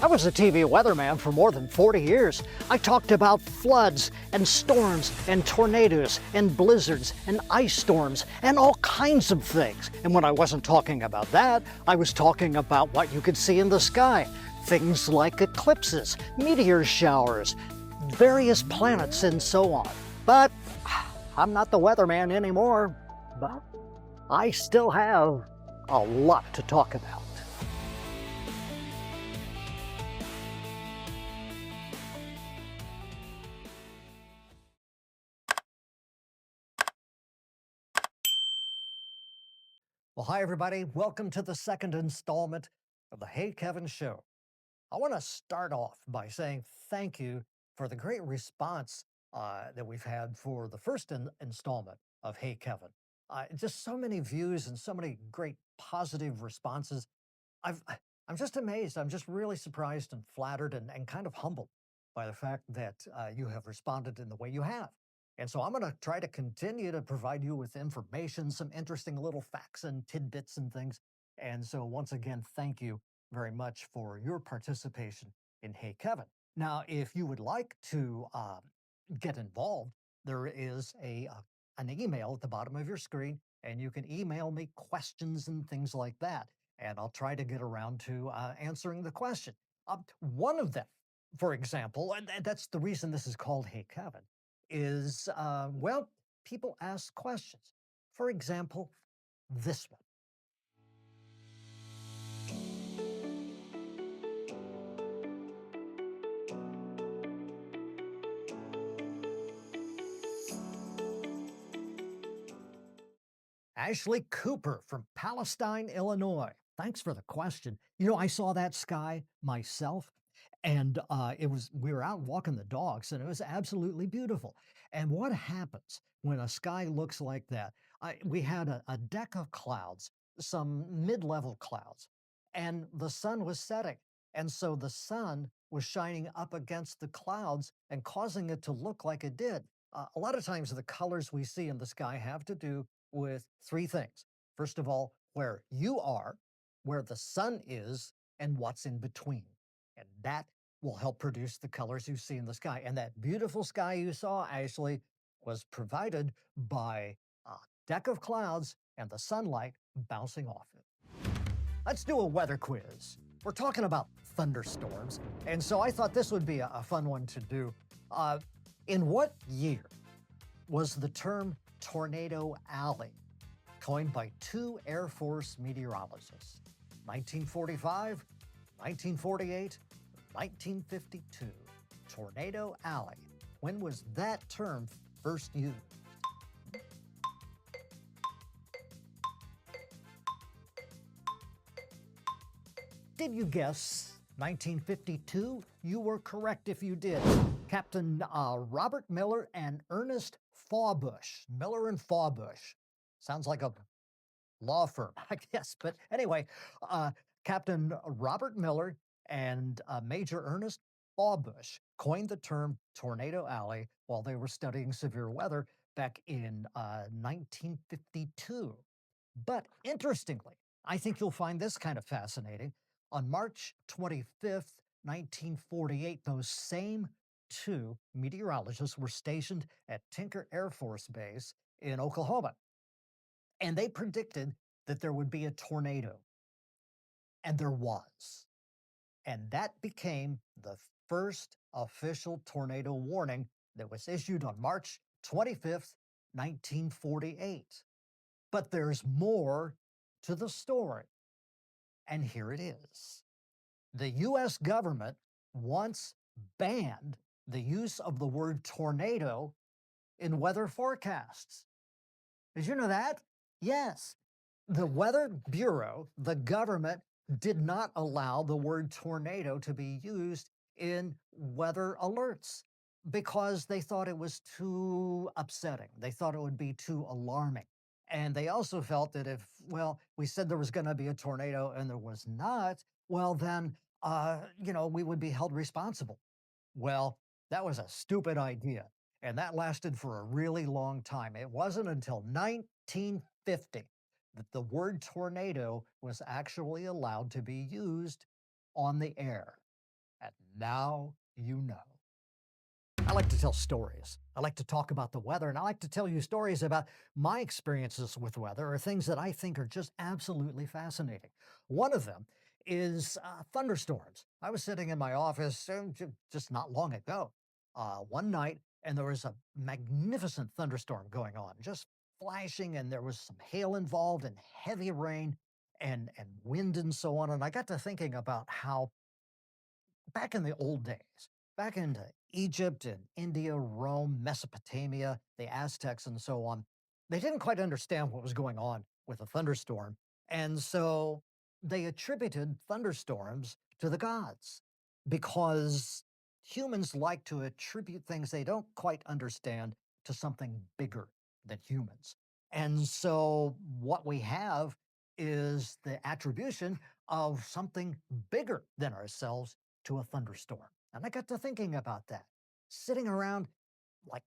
I was a TV weatherman for more than 40 years. I talked about floods and storms and tornadoes and blizzards and ice storms and all kinds of things. And when I wasn't talking about that, I was talking about what you could see in the sky. Things like eclipses, meteor showers, various planets, and so on. But I'm not the weatherman anymore. But I still have a lot to talk about. Well, hi everybody. Welcome to the second installment of the Hey Kevin Show. I want to start off by saying thank you for the great response that we've had for the first installment of Hey Kevin. Just so many views and so many great positive responses. I've, I'm just amazed. I'm just really surprised and flattered and kind of humbled by the fact that you have responded in the way you have. And so I'm going to try to continue to provide you with information, some interesting little facts and tidbits and things. And so once again, thank you very much for your participation in Hey Kevin. Now, if you would like to get involved, there is an email at the bottom of your screen, and you can email me questions and things like that. And I'll try to get around to answering the question. One of them, for example, and that's the reason this is called Hey Kevin, is, well, people ask questions. For example, this one. Ashley Cooper from Palestine, Illinois. Thanks for the question. You know, I saw that sky myself, and we were out walking the dogs, and it was absolutely beautiful. And what happens when a sky looks like that? We had a deck of clouds, some mid-level clouds, and the sun was setting. And so the sun was shining up against the clouds and causing it to look like it did. A lot of times the colors we see in the sky have to do with three things. First of all, where you are, where the sun is, and what's in between. And that will help produce the colors you see in the sky. And that beautiful sky you saw, Ashley, was provided by a deck of clouds and the sunlight bouncing off it. Let's do a weather quiz. We're talking about thunderstorms, and so I thought this would be a fun one to do. In what year was the term Tornado Alley coined by two Air Force meteorologists? 1945, 1948, 1952. Tornado Alley. When was that term first used? Did you guess 1952? You were correct if you did. Captain Robert Miller and Ernest Fawbush. Miller and Fawbush. Sounds like a law firm, I guess. But anyway, Captain Robert Miller and Major Ernest Fawbush coined the term Tornado Alley while they were studying severe weather back in 1952. But interestingly, I think you'll find this kind of fascinating. On March 25th, 1948, those same two meteorologists were stationed at Tinker Air Force Base in Oklahoma. And they predicted that there would be a tornado. And there was. And that became the first official tornado warning that was issued on March 25th, 1948. But there's more to the story. And here it is. The U.S. government once banned the use of the word tornado in weather forecasts. Did you know that? Yes. The Weather Bureau, the government, did not allow the word tornado to be used in weather alerts because they thought it was too upsetting. They thought it would be too alarming. And they also felt that if, well, we said there was going to be a tornado and there was not, well, then, we would be held responsible. Well, that was a stupid idea. And that lasted for a really long time. It wasn't until 1950 that the word tornado was actually allowed to be used on the air. And now you know. I like to tell stories. I like to talk about the weather, and I like to tell you stories about my experiences with weather or things that I think are just absolutely fascinating. One of them is thunderstorms. I was sitting in my office just not long ago, one night, and there was a magnificent thunderstorm going on, just flashing, and there was some hail involved and heavy rain and wind and so on. And I got to thinking about how back in the old days, back into Egypt and India, Rome, Mesopotamia, the Aztecs, and so on, they didn't quite understand what was going on with a thunderstorm. And so they attributed thunderstorms to the gods because humans like to attribute things they don't quite understand to something bigger than humans. And so what we have is the attribution of something bigger than ourselves to a thunderstorm. And I got to thinking about that. Sitting around like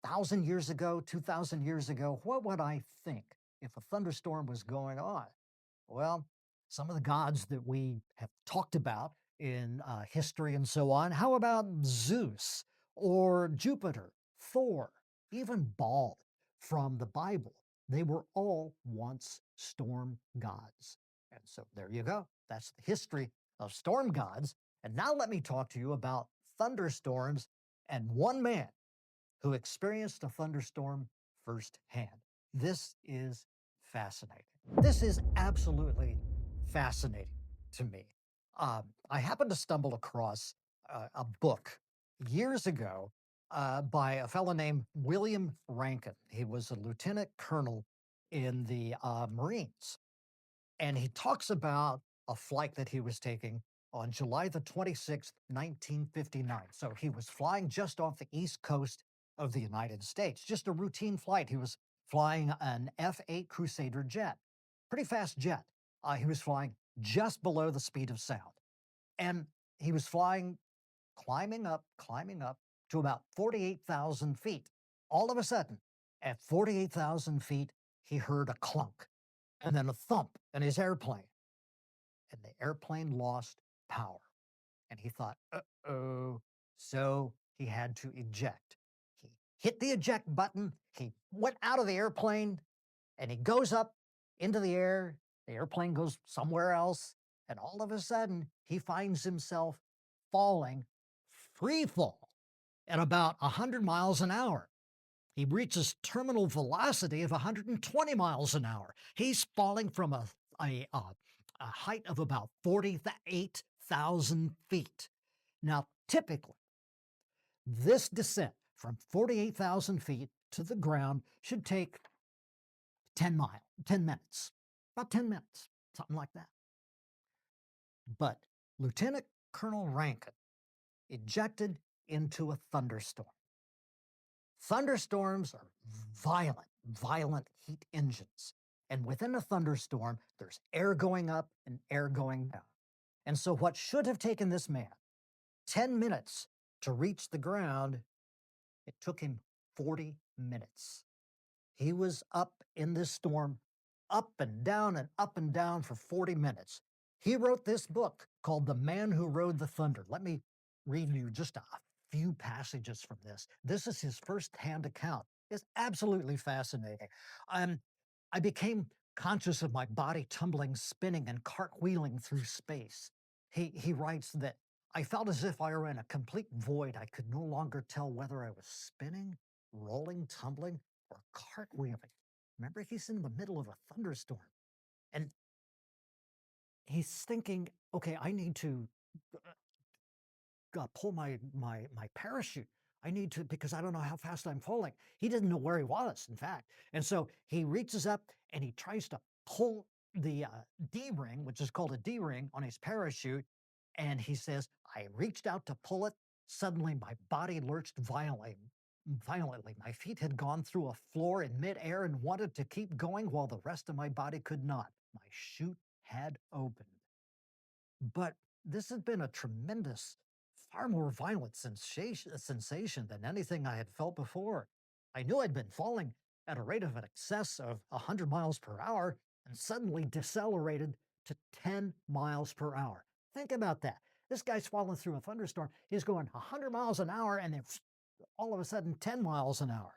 1,000 years ago, 2,000 years ago, what would I think if a thunderstorm was going on? Well, some of the gods that we have talked about in history and so on, how about Zeus or Jupiter, Thor, even Baal from the Bible? They were all once storm gods. And so there you go. That's the history of storm gods. And now let me talk to you about thunderstorms and one man who experienced a thunderstorm firsthand. This is fascinating. This is absolutely fascinating to me. I happened to stumble across a book years ago by a fellow named William Rankin. He was a lieutenant colonel in the Marines. And he talks about a flight that he was taking on July the 26th, 1959. So he was flying just off the east coast of the United States, just a routine flight. He was flying an F-8 Crusader jet, pretty fast jet. He was flying just below the speed of sound. And he was flying, climbing up to about 48,000 feet. All of a sudden, at 48,000 feet, he heard a clunk and then a thump in his airplane, and the airplane lost power. And he thought, uh-oh. So he had to eject. He hit the eject button, he went out of the airplane, and he goes up into the air. The airplane goes somewhere else, and all of a sudden, he finds himself falling free fall at about 100 miles an hour. He reaches terminal velocity of 120 miles an hour. He's falling from a height of about 48,000 feet. Now, typically, this descent from 48,000 feet to the ground should take 10 minutes, about 10 minutes, something like that. But Lieutenant Colonel Rankin ejected into a thunderstorm. Thunderstorms are violent heat engines. And within a thunderstorm, there's air going up and air going down. And so, what should have taken this man 10 minutes to reach the ground, it took him 40 minutes. He was up in this storm, up and down for 40 minutes. He wrote this book called The Man Who Rode the Thunder. Let me read you just a few passages from this. This is his firsthand account. It's absolutely fascinating. Um, I became conscious of my body tumbling, spinning, and cartwheeling through space. He writes that I felt as if I were in a complete void. I could no longer tell whether I was spinning, rolling, tumbling, or cartwheeling. Remember, he's in the middle of a thunderstorm. And he's thinking, okay, I need to pull my parachute. I need to, because I don't know how fast I'm falling. He didn't know where he was, in fact. And so he reaches up and he tries to pull the D-ring, which is called a D-ring, on his parachute. And he says, I reached out to pull it. Suddenly, my body lurched violently. My feet had gone through a floor in midair and wanted to keep going while the rest of my body could not. My chute had opened. But this had been a tremendous, far more violent sensation than anything I had felt before. I knew I'd been falling at a rate of an excess of 100 miles per hour and suddenly decelerated to 10 miles per hour. Think about that. This guy's falling through a thunderstorm. He's going 100 miles an hour and then all of a sudden 10 miles an hour.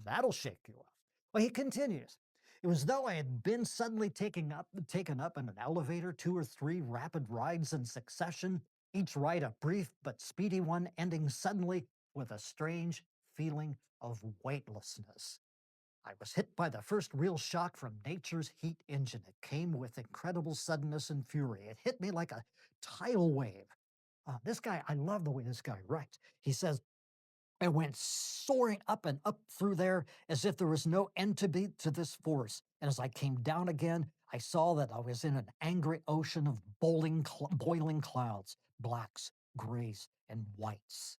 That'll shake you up. Well, he continues. It was though I had been suddenly taken up in an elevator, 2 or 3 rapid rides in succession, each ride a brief but speedy one, ending suddenly with a strange feeling of weightlessness. I was hit by the first real shock from nature's heat engine. It came with incredible suddenness and fury. It hit me like a tidal wave. This guy, I love the way this guy writes. He says, I went soaring up and up through there as if there was no end to this force. And as I came down again, I saw that I was in an angry ocean of boiling clouds, blacks, grays, and whites.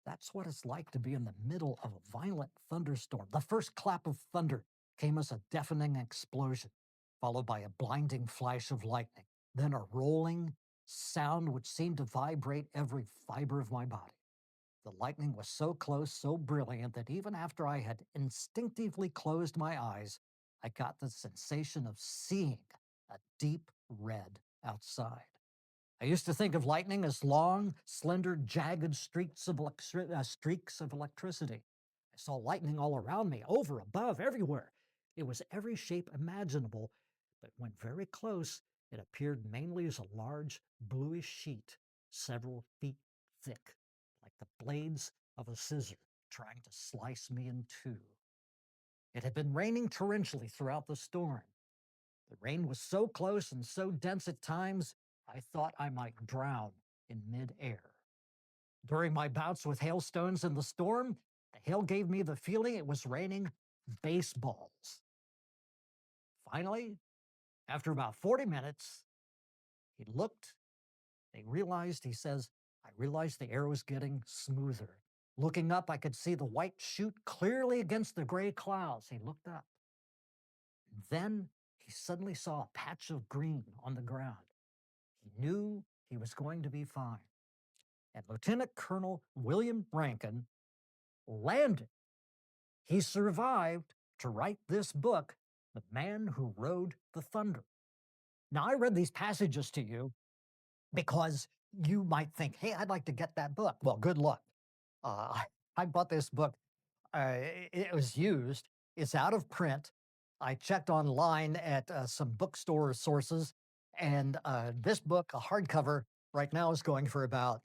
That's what it's like to be in the middle of a violent thunderstorm. The first clap of thunder came as a deafening explosion, followed by a blinding flash of lightning, then a rolling sound which seemed to vibrate every fiber of my body. The lightning was so close, so brilliant, that even after I had instinctively closed my eyes, I got the sensation of seeing a deep red outside. I used to think of lightning as long, slender, jagged streaks of electricity. I saw lightning all around me, over, above, everywhere. It was every shape imaginable, but when very close, it appeared mainly as a large, bluish sheet, several feet thick, like the blades of a scissor trying to slice me in two. It had been raining torrentially throughout the storm. The rain was so close and so dense at times, I thought I might drown in midair. During my bouts with hailstones in the storm, the hail gave me the feeling it was raining baseballs. Finally, after about 40 minutes, he looked. He says, I realized the air was getting smoother. Looking up, I could see the white chute clearly against the gray clouds. He looked up. Then he suddenly saw a patch of green on the ground. He knew he was going to be fine. And Lieutenant Colonel William Rankin landed. He survived to write this book, The Man Who Rode the Thunder. Now, I read these passages to you because you might think, hey, I'd like to get that book. Well, good luck. I bought this book. It was used. It's out of print. I checked online at some bookstore sources, and this book, a hardcover, right now is going for about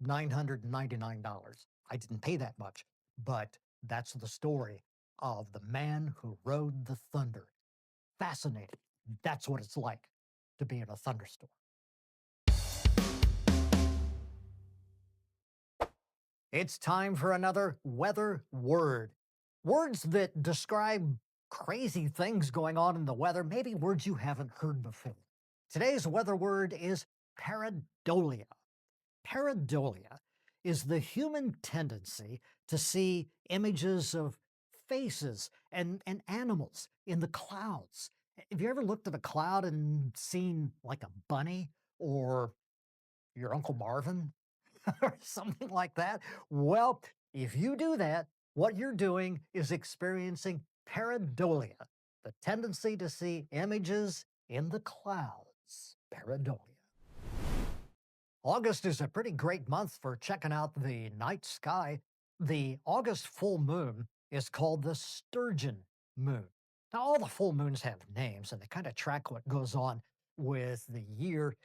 $999. I didn't pay that much, but that's the story of the man who rode the thunder. Fascinating. That's what it's like to be in a thunderstorm. It's time for another weather word. Words that describe crazy things going on in the weather, maybe words you haven't heard before. Today's weather word is pareidolia. Pareidolia is the human tendency to see images of faces and animals in the clouds. Have you ever looked at a cloud and seen like a bunny or your Uncle Marvin or something like that? Well, if you do that, what you're doing is experiencing pareidolia, the tendency to see images in the clouds. Pareidolia. August is a pretty great month for checking out the night sky. The August full moon is called the sturgeon moon. Now, all the full moons have names, and they kind of track what goes on with the year.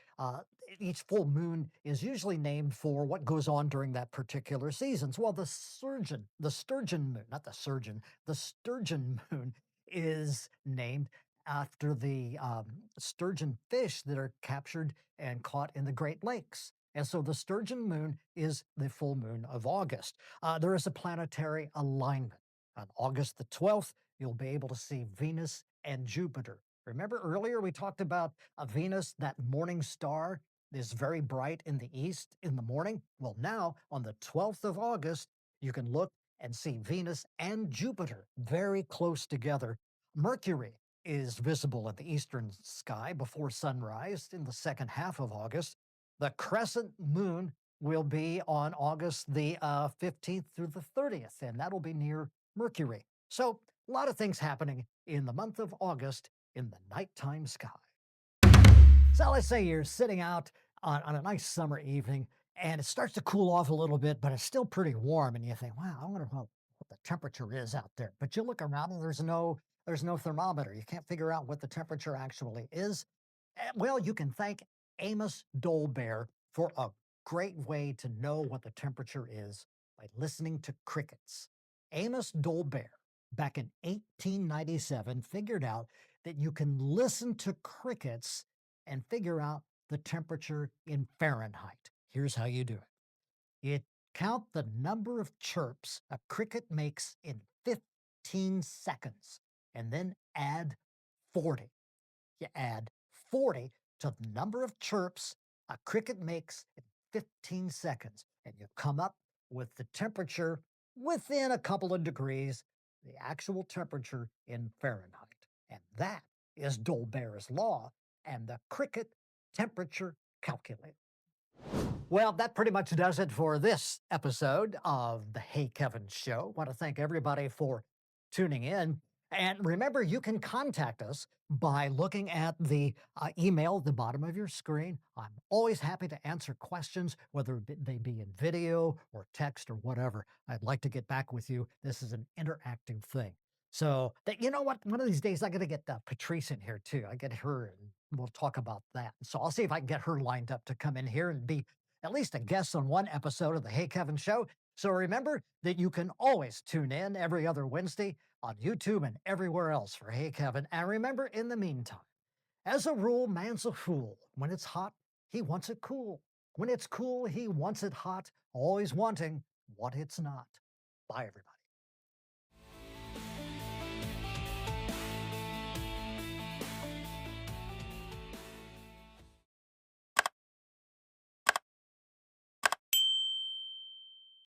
Each full moon is usually named for what goes on during that particular season. Well, the sturgeon moon, not the surgeon, the sturgeon moon is named after the sturgeon fish that are captured and caught in the Great Lakes. And so the sturgeon moon is the full moon of August. There is a planetary alignment. On August the 12th, you'll be able to see Venus and Jupiter. Remember earlier we talked about Venus, that morning star is very bright in the east in the morning. Well, now on the 12th of August, you can look and see Venus and Jupiter very close together. Mercury is visible in the eastern sky before sunrise in the second half of August. The crescent moon will be on August the 15th through the 30th, and that'll be near Mercury. So a lot of things happening in the month of August in the nighttime sky. So let's say you're sitting out on a nice summer evening, and it starts to cool off a little bit, but it's still pretty warm. And you think, wow, I wonder what the temperature is out there. But you look around and there's no thermometer. You can't figure out what the temperature actually is. Well, you can thank Amos Dolbear for a great way to know what the temperature is by listening to crickets. Amos Dolbear, back in 1897, figured out that you can listen to crickets and figure out the temperature in Fahrenheit. Here's how you do it. You count the number of chirps a cricket makes in 15 seconds and then add 40. You add 40 to the number of chirps a cricket makes in 15 seconds, and you come up with the temperature within a couple of degrees, the actual temperature in Fahrenheit. And that is Dolbears Law and the cricket temperature calculator. Well, that pretty much does it for this episode of the Hey Kevin Show. Want to thank everybody for tuning in. And remember, you can contact us by looking at the email at the bottom of your screen. I'm always happy to answer questions, whether they be in video or text or whatever. I'd like to get back with you. This is an interactive thing. So, you know what? One of these days, I got to get Patrice in here too. I get her and we'll talk about that. So, I'll see if I can get her lined up to come in here and be at least a guest on one episode of the Hey Kevin Show. So remember that you can always tune in every other Wednesday on YouTube and everywhere else for Hey Kevin. And remember, in the meantime, as a rule, man's a fool. When it's hot, he wants it cool. When it's cool, he wants it hot, always wanting what it's not. Bye, everybody.